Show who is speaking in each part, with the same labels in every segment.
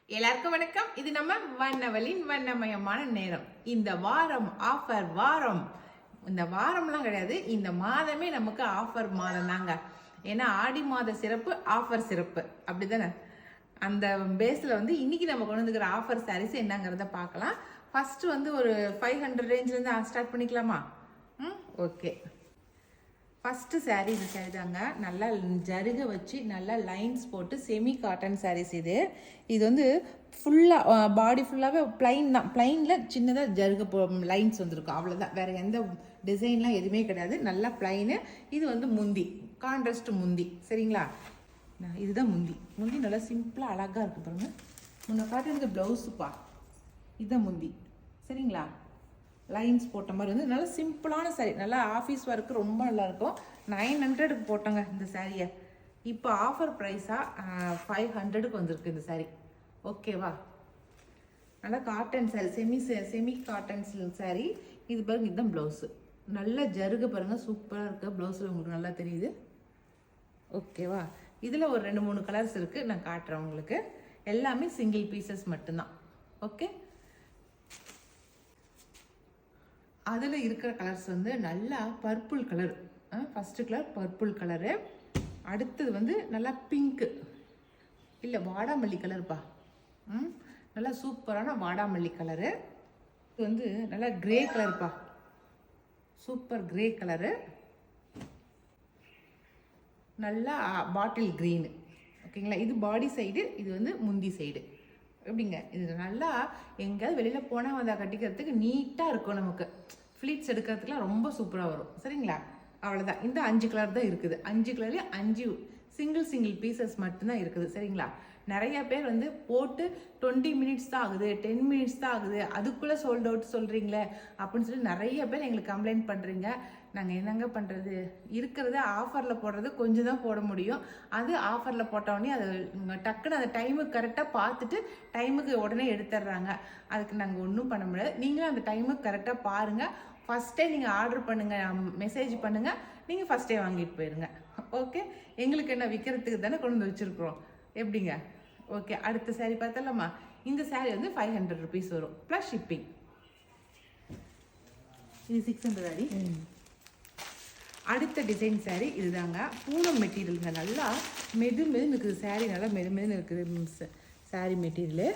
Speaker 1: எல்லாருக்கும் வணக்கம். இது நம்ம வண்ணவலின் வண்ணமயமான நேரம். இந்த வாரம் ஆஃபர் வாரம். இந்த வாரம்லாம் கிடையாது, இந்த மாதமே நமக்கு ஆஃபர் மாதம் தாங்க. ஏன்னா ஆடி மாத சிறப்பு, ஆஃபர் சிறப்பு, அப்படிதானே? அந்த பேஸில் வந்து இன்னைக்கு நம்ம கொண்டு வந்துக்கிற ஆஃபர் சாரீஸ் என்னங்கிறத பார்க்கலாம். ஃபர்ஸ்ட் வந்து ஒரு 500 ரேஞ்சிலேருந்து ஸ்டார்ட் பண்ணிக்கலாமா? ஓகே. ஃபஸ்ட்டு சாரீ இது சாரீ தாங்க. நல்லா ஜருகை வச்சு நல்லா லைன்ஸ் போட்டு செமி காட்டன் சாரீஸ் இது. இது வந்து ஃபுல்லாக பாடி ஃபுல்லாகவே பிளைன் தான். பிளைனில் சின்னதாக ஜருகை லைன்ஸ் வந்துருக்கும், அவ்வளோதான். வேறு எந்த டிசைன்லாம் எதுவுமே கிடையாது. நல்லா பிளைனு. இது வந்து முந்தி, கான்ட்ராஸ்ட் முந்தி, சரிங்களா? இதுதான் முந்தி. முந்தி நல்லா சிம்பிளாக அழகாக இருக்குது பாருங்க. முன்ன காட்டுறது ப்ளவுஸுப்பா, இதுதான் முந்தி, சரிங்களா? லைன்ஸ் போட்ட மாதிரி வந்து நல்லா சிம்பிளான சாரீ. நல்லா ஆஃபீஸ் ஒர்க்கு ரொம்ப நல்லாயிருக்கும். 900க்கு போட்டோங்க இந்த சாரியை. இப்போ ஆஃபர் ப்ரைஸாக 500க்கு வந்திருக்கு இந்த சாரீ. ஓகேவா? நல்லா cotton sari, semi cotton sari. இது பாருங்க, இதுதான் ப்ளவுஸு. நல்லா ஜருகை பாருங்கள், சூப்பராக இருக்குது. ப்ளவுஸில் உங்களுக்கு நல்லா தெரியுது. ஓகேவா? இதில் ஒரு 2-3 கலர்ஸ் இருக்குது, நான் காட்டுறேன் உங்களுக்கு. எல்லாமே சிங்கிள் பீசஸ் மட்டும்தான். ஓகே. அதில் இருக்கிற கலர்ஸ் வந்து நல்லா purple colour. First colour purple colour. அடுத்தது வந்து நல்லா பிங்க்கு, இல்லை வாடாமல்லி கலருப்பா. நல்லா சூப்பரான வாடாமல்லி கலரு. இது வந்து நல்லா கிரே கலருப்பா, சூப்பர் கிரே கலரு. நல்லா பாட்டில் க்ரீனு. ஓகேங்களா? இது பாடி சைடு, இது வந்து முந்தி சைடு. எப்படிங்க? இது நல்லா எங்கேயாவது வெளியில் போனால் அதை கட்டிக்கிறதுக்கு நீட்டாக இருக்கும். நமக்கு ஃப்ளீட்ஸ் எடுக்கிறதுக்குலாம் ரொம்ப சூப்பராக வரும், சரிங்களா? அவ்வளோதான். இந்த 5 கலர் தான் இருக்குது. 5 கலர்லேயே 5 சிங்கிள் பீசஸ் மட்டும்தான் இருக்குது, சரிங்களா? நிறைய பேர் வந்து போட்டு 20 மினிட்ஸ் தான் ஆகுது, 10 மினிட்ஸ் தான் ஆகுது, அதுக்குள்ளே சோல்ட் அவுட் சொல்கிறீங்களே அப்படின்னு சொல்லி நிறைய பேர் எங்களுக்கு கம்ப்ளைண்ட் பண்ணுறீங்க. நாங்கள் என்னங்க பண்ணுறது? இருக்கிறத ஆஃபரில் போடுறது கொஞ்சம் தான் போட முடியும். அது ஆஃபரில் போட்டோடனே அது டக்குன்னு அந்த டைமுக்கு கரெக்டாக பார்த்துட்டு டைமுக்கு உடனே எடுத்துடுறாங்க. அதுக்கு நாங்கள் ஒன்றும் பண்ண முடியாது. நீங்களும் அந்த டைமுக்கு கரெக்டாக பாருங்கள். ஃபஸ்ட்டே நீங்கள் ஆர்டர் பண்ணுங்கள், மெசேஜ் பண்ணுங்கள், நீங்கள் ஃபஸ்ட்டே வாங்கிட்டு போயிடுங்க. ஓகே. எங்களுக்கு என்ன விற்கிறதுக்கு தானே கொண்டு வந்து வச்சுருக்குறோம், எப்படிங்க? ஓகே. அடுத்த சாரீ பார்த்தலாமா? இந்த சாரீ வந்து 500 ருபீஸ் வரும் ப்ளஸ் ஷிப்பிங். இது 600 அடி. அடுத்த டிசைன் சாரீ இதுதாங்க. பூனம் மெட்டீரியலுங்க. நல்லா மெதுன்னு இருக்குது சாரீ. நல்லா மெதுன்னு இருக்குது சாரீ மெட்டீரியலு.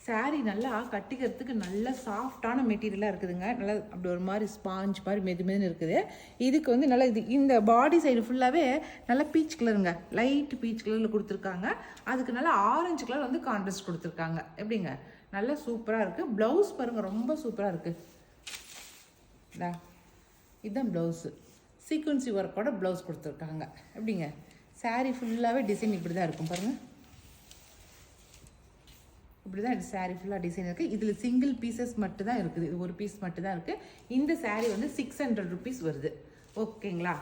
Speaker 1: சாரீ நல்லா கட்டிக்கிறதுக்கு நல்ல சாஃப்டான மெட்டீரியலாக இருக்குதுங்க. நல்லா அப்படி ஒரு மாதிரி ஸ்பாஞ்ச் மாதிரி மெதுன்னு இருக்குது. இதுக்கு வந்து நல்லா இந்த பாடி சைடு ஃபுல்லாகவே நல்லா பீச் கலருங்க, லைட் பீச் கலரில் கொடுத்துருக்காங்க. அதுக்கு நல்லா ஆரஞ்சு கலர் வந்து கான்ட்ராஸ்ட் கொடுத்துருக்காங்க. எப்படிங்க? நல்லா சூப்பராக இருக்குது. ப்ளவுஸ் பாருங்கள், ரொம்ப சூப்பராக இருக்குது. இதுதான் ப்ளவுஸு. சீக்வன்சி ஒர்க்கோட ப்ளவுஸ் கொடுத்துருக்காங்க. எப்படிங்க? சாரீ ஃபுல்லாகவே டிசைன் இப்படி தான் இருக்கும் பாருங்கள். இப்படி தான் சாரீ ஃபுல்லாக டிசைன் இருக்குது. இதில் சிங்கிள் பீசஸ் மட்டும் தான் இருக்குது. இது ஒரு பீஸ் மட்டும் தான் இருக்குது. இந்த சாரீ வந்து 600 ருபீஸ் வருது. ஓகேங்களா?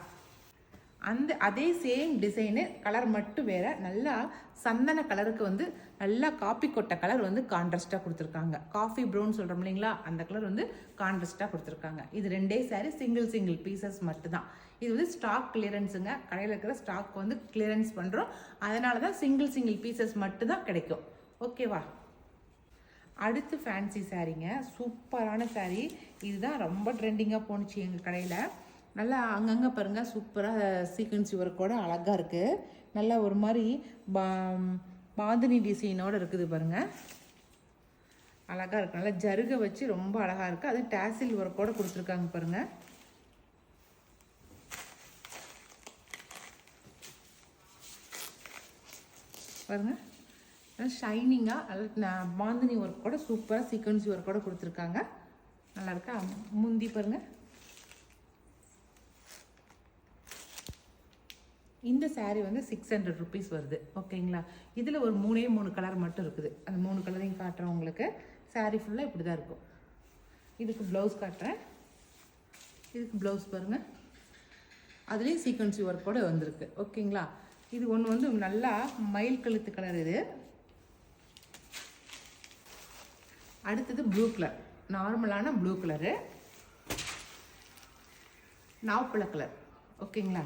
Speaker 1: அதே சேம் டிசைனு, கலர் மட்டும் வேறு. நல்லா சந்தன கலருக்கு வந்து நல்லா காப்பி கொட்டை கலர் வந்து கான்ட்ராஸ்ட்டாக கொடுத்துருக்காங்க. காஃபி ப்ரௌன் சொல்கிறோம் இல்லைங்களா, அந்த கலர் வந்து கான்ட்ராஸ்ட்டாக கொடுத்துருக்காங்க. இது 2 சாரீ சிங்கிள் பீசஸ் மட்டும்தான். இது வந்து ஸ்டாக் கிளியரன்ஸுங்க. கடையில் இருக்கிற ஸ்டாக் வந்து கிளியரன்ஸ் பண்ணுறோம். அதனால தான் சிங்கிள் பீசஸ் மட்டும்தான் கிடைக்கும். ஓகேவா? அடுத்து ஃபேன்சி சாரீங்க. சூப்பரான சாரீ. இதுதான் ரொம்ப ட்ரெண்டிங்காக போணுச்சு எங்கள் கடையில். நல்லா அங்கங்கே பாருங்கள், சூப்பராக சீக்வன்சி ஒர்க்கோட அழகாக இருக்குது. நல்லா ஒரு மாதிரி பாந்தினி டிசைனோடு இருக்குது பாருங்கள், அழகாக இருக்குது. நல்லா ஜருகை வச்சு ரொம்ப அழகாக இருக்குது. அது டேசில் ஒர்க்கோடு கொடுத்துருக்காங்க பாருங்கள். பாருங்கள், ஷைனிங்காக நல்லா பாந்தினி ஒர்க்கோட சூப்பராக சீக்வன்சி ஒர்க்கோட கொடுத்துருக்காங்க. நல்லா இருக்கா? முந்தி பாருங்கள். இந்த சாரீ வந்து 600 ருபீஸ் வருது. ஓகேங்களா? இதில் ஒரு 3 கலர் மட்டும் இருக்குது. அந்த 3 கலரையும் காட்டுறேன் உங்களுக்கு. சாரீ ஃபுல்லாக இப்படி தான் இருக்கும். இதுக்கு ப்ளவுஸ் காட்டுறேன். இதுக்கு ப்ளவுஸ் பாருங்கள், அதுலேயும் சீக்வன்சி ஒர்க்கோடு வந்திருக்கு. ஓகேங்களா? இது ஒன்று வந்து நல்லா மயில் கழுத்து கலர். இது அடுத்தது ப்ளூ கலர், நார்மலான ப்ளூ கலரு, நாவப்பழ கலர். ஓகேங்களா?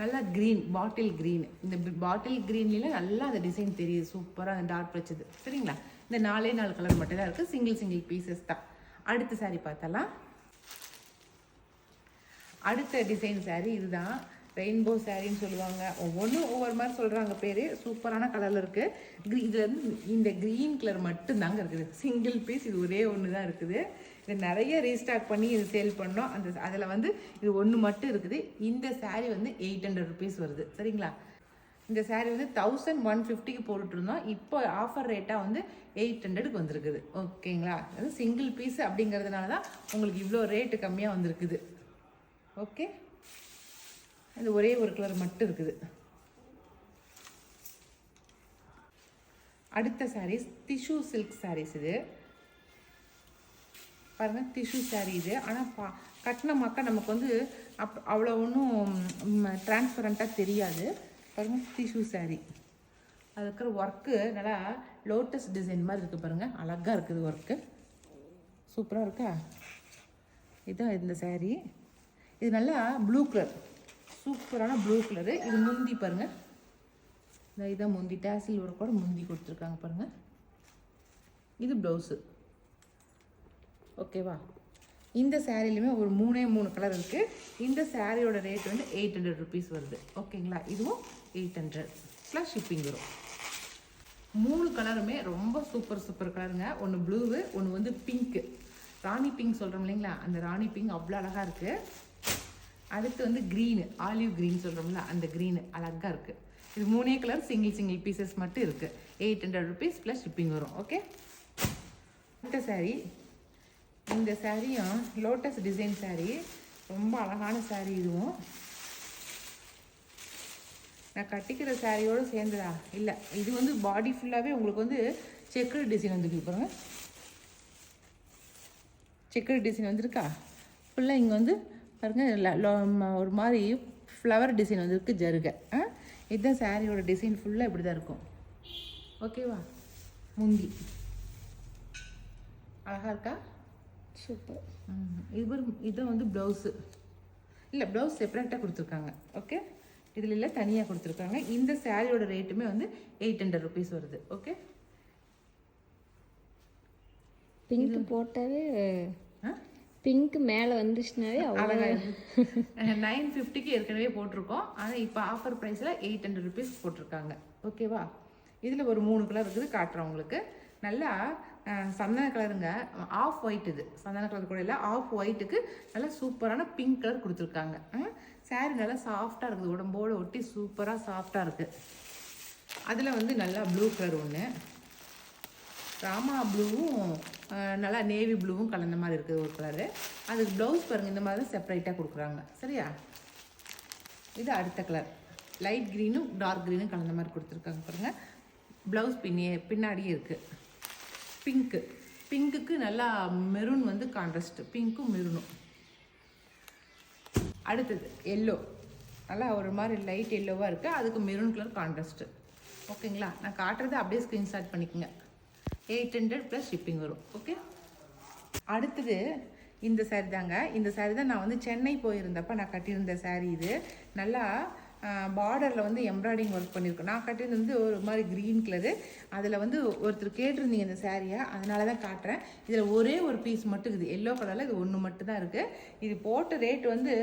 Speaker 1: நல்லா க்ரீன், பாட்டில் க்ரீன். இந்த பாட்டில் க்ரீன்லாம் நல்லா அந்த டிசைன் தெரியுது, சூப்பராக அந்த டாட் வச்சது. சரிங்களா? இந்த 4 கலர் மட்டும் தான் இருக்குது, சிங்கிள் பீசஸ் தான். அடுத்த சாரீ பார்த்தலாம். அடுத்த டிசைன் சாரீ இதுதான். ரெயின்போ சாரின்னு சொல்லுவாங்க, ஒவ்வொன்றும் ஒவ்வொரு மாதிரி சொல்கிறாங்க பேர். சூப்பரான கலரில் இருக்குது. இதில் வந்து இந்த க்ரீன் கலர் மட்டும்தாங்க இருக்குது, சிங்கிள் பீஸ். இது ஒரே ஒன்று தான் இருக்குது. இது நிறைய ரீஸ்டாக் பண்ணி இது சேல் பண்ணோம். அதில் வந்து இது ஒன்று மட்டும் இருக்குது. இந்த சாரீ வந்து 800 rupees வருது. சரிங்களா? இந்த சாரீ வந்து 1150க்கு போட்டுட்ருந்தோம். இப்போ ஆஃபர் ரேட்டாக வந்து 800க்கு வந்திருக்குது. ஓகேங்களா? அது சிங்கிள் பீஸ் அப்படிங்கிறதுனால தான் உங்களுக்கு இவ்வளோ ரேட்டு கம்மியாக வந்திருக்குது. ஓகே, அது ஒரே ஒரு கலர் மட்டும் இருக்குது. அடுத்த சாரீஸ் டிஷ்யூ சில்க் சாரீஸ். இது பாருங்கள், டிஷ்யூ சாரீ இது. ஆனால் கட்டின மக்கள் நமக்கு வந்து அவ்வளோ ஒன்றும் டிரான்ஸ்பரண்ட்டாக தெரியாது. பாருங்கள், டிஷ்யூ சாரீ. அது இருக்கிற ஒர்க்கு நல்லா லோட்டஸ் டிசைன் மாதிரி இருக்குது. பாருங்கள், அழகாக இருக்குது ஒர்க்கு, சூப்பராக இருக்கா? இதுதான் இந்த சாரீ. இது நல்லா ப்ளூ கலர், சூப்பரான ப்ளூ கலரு. இது முந்தி பாருங்கள், இதான் முந்தி. டேசில் ஒர்க்கோட முந்தி கொடுத்துருக்காங்க பாருங்கள். இது ப்ளவுஸு. ஓகேவா? இந்த சாரீலையுமே ஒரு 3 கலர் இருக்குது. இந்த சாரியோட ரேட் வந்து 800 rupees வருது. ஓகேங்களா? இதுவும் 800 ப்ளஸ் ஷிப்பிங் வரும். 3 கலருமே ரொம்ப சூப்பர் கலருங்க. ஒன்று ப்ளூவு, ஒன்று வந்து பிங்க்கு, ராணி பிங்க் சொல்கிறோம் இல்லைங்களா, அந்த ராணி பிங்க் அவ்வளோ அழகாக இருக்குது. அடுத்து வந்து க்ரீனு, ஆலிவ் க்ரீன் சொல்கிறோம்ல, அந்த க்ரீனு அழகாக இருக்குது. இது 3 கலர், சிங்கிள் பீசஸ் மட்டும் இருக்குது. 800 rupees ப்ளஸ் ஷிப்பிங் வரும். ஓகே, அடுத்த சாரீ. இந்த சாரியும் லோட்டஸ் டிசைன் சாரீ, ரொம்ப அழகான சாரீ. இதுவும் நான் கட்டிக்கிற சாரியோடு சேர்ந்ததா இல்லை, இது வந்து பாடி ஃபுல்லாகவே உங்களுக்கு வந்து செக்குடு டிசைன் வந்துருக்கு பாருங்கள். செக்குடு டிசைன் வந்துருக்கா ஃபுல்லாக. இங்கே வந்து பாருங்கள், ஒரு மாதிரி ஃப்ளவர் டிசைன் வந்துருக்கு, ஜருகை. இதுதான் சாரியோட டிசைன் ஃபுல்லாக இப்படி தான் இருக்கும். ஓகேவா? முந்தி அழகாக இருக்கா? சூப்பர். இதுதான் வந்து ப்ளவுஸு. இல்லை, ப்ளவுஸ் செப்பரேட்டாக கொடுத்துருக்காங்க. ஓகே, இதில் இல்லை, தனியாக கொடுத்துருக்காங்க. இந்த சாரியோட ரேட்டுமே வந்து 800 rupees வருது. ஓகே,
Speaker 2: பிங்க் போட்டாவே, பிங்க் மேலே வந்துச்சுனாவே
Speaker 1: அழகாக 950க்கு ஏற்கனவே போட்டிருக்கோம். ஆனால் இப்போ ஆஃபர் ப்ரைஸில் 800 rupees போட்டிருக்காங்க. ஓகேவா? இதில் ஒரு 3 கலர் இருக்குது, காட்டுறேன் உங்களுக்கு. நல்லா சந்தன கலருங்க, ஆஃப் ஒயிட். இது சந்தன கலர் கூட இல்லை, ஆஃப் ஒயிட்டுக்கு நல்லா சூப்பரான பிங்க் கலர் கொடுத்துருக்காங்க. சாரீ நல்லா சாஃப்டாக இருக்குது, உடம்போடு ஒட்டி சூப்பராக சாஃப்டாக இருக்குது. அதில் வந்து நல்லா ப்ளூ கலர் ஒன்று, ராமா ப்ளூவும் நல்லா நேவி ப்ளூவும் கலந்த மாதிரி இருக்குது ஒரு கலரு. அதுக்கு ப்ளவுஸ் பாருங்கள், இந்த மாதிரி தான் செப்பரேட்டாக கொடுக்குறாங்க. சரியா? இது அடுத்த கலர், லைட் க்ரீனும் டார்க் க்ரீனும் கலந்த மாதிரி கொடுத்துருக்காங்க பாருங்கள். ப்ளவுஸ் பின்னாடியே இருக்குது. பிங்க்குக்கு நல்லா மெரூன் வந்து கான்ட்ராஸ்ட்டு, பிங்க்கும் மெரூனும். அடுத்தது எல்லோ, நல்லா ஒரு மாதிரி லைட் எல்லோவாக இருக்குது, அதுக்கு மெரூன் கலர் கான்ட்ராஸ்ட்டு. ஓகேங்களா? நான் காட்டுறது அப்படியே ஸ்க்ரீன்ஷாட் பண்ணிக்கோங்க. 800 ப்ளஸ் ஷிப்பிங் வரும். ஓகே, அடுத்தது இந்த சாரீ தாங்க. இந்த சாரீ தான் நான் வந்து சென்னை போயிருந்தப்போ நான் கட்டியிருந்த சாரீ. இது நல்லா பார்டரில் வந்து எம்ப்ராய்டிங் ஒர்க் பண்ணியிருக்கோம். நான் கட்டினது வந்து ஒரு மாதிரி க்ரீன் கலரு. அதில் வந்து ஒருத்தர் கேட்டிருந்தீங்க இந்த சாரியை, அதனால தான் காட்டுறேன். இதில் ஒரே ஒரு பீஸ் மட்டும் இருக்குது, எல்லோ கலரில். இது ஒன்று மட்டும் தான் இருக்குது. இது போட்ட ரேட் வந்து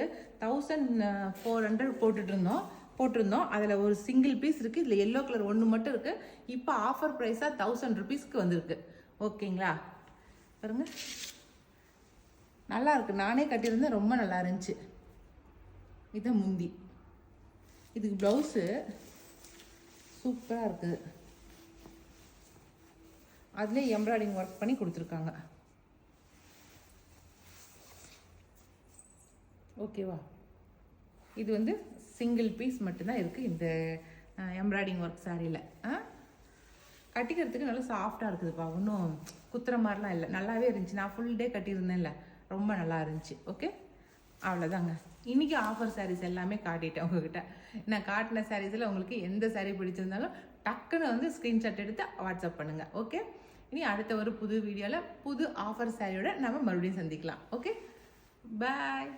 Speaker 1: 1400 போட்டிருந்தோம். அதில் ஒரு சிங்கிள் பீஸ் இருக்குது. இதில் எல்லோ கலர் ஒன்று மட்டும் இருக்குது. இப்போ ஆஃபர் ப்ரைஸாக 1000 rupeesக்கு வந்திருக்கு. ஓகேங்களா? பாருங்க, நல்லா இருக்குது. நானே கட்டியிருந்தேன், ரொம்ப நல்லா இருந்துச்சு. இதுதான் முந்தி. இதுக்கு ப்ளவுஸு சூப்பராக இருக்குது, அதுலேயே எம்ப்ராய்டிங் ஒர்க் பண்ணி கொடுத்துருக்காங்க. ஓகேவா? இது வந்து சிங்கிள் பீஸ் மட்டும்தான் இருக்குது இந்த எம்ப்ராய்டிஙங் ஒர்க் சாரியில். கட்டிக்கிறதுக்கு நல்லா சாஃப்டாக இருக்குதுப்பா, ஒன்றும் குத்துற மாதிரிலாம் இல்லை, நல்லாவே இருந்துச்சு. நான் ஃபுல் டே கட்டியிருந்தேன்ல, ரொம்ப நல்லா இருந்துச்சு. ஓகே, அவ்வளோதாங்க. இன்றைக்கி ஆஃபர் சாரீஸ் எல்லாமே காட்டிட்டேன் உங்ககிட்ட. நான் காட்டின சாரீஸில் உங்களுக்கு எந்த சாரீ பிடிச்சிருந்தாலும் டக்குன்னு வந்து ஸ்க்ரீன்ஷாட் எடுத்து வாட்ஸ்அப் பண்ணுங்கள். ஓகே, இனி அடுத்த ஒரு புது வீடியோவில் புது ஆஃபர் சாரியோட நம்ம மறுபடியும் சந்திக்கலாம். ஓகே, பாய்.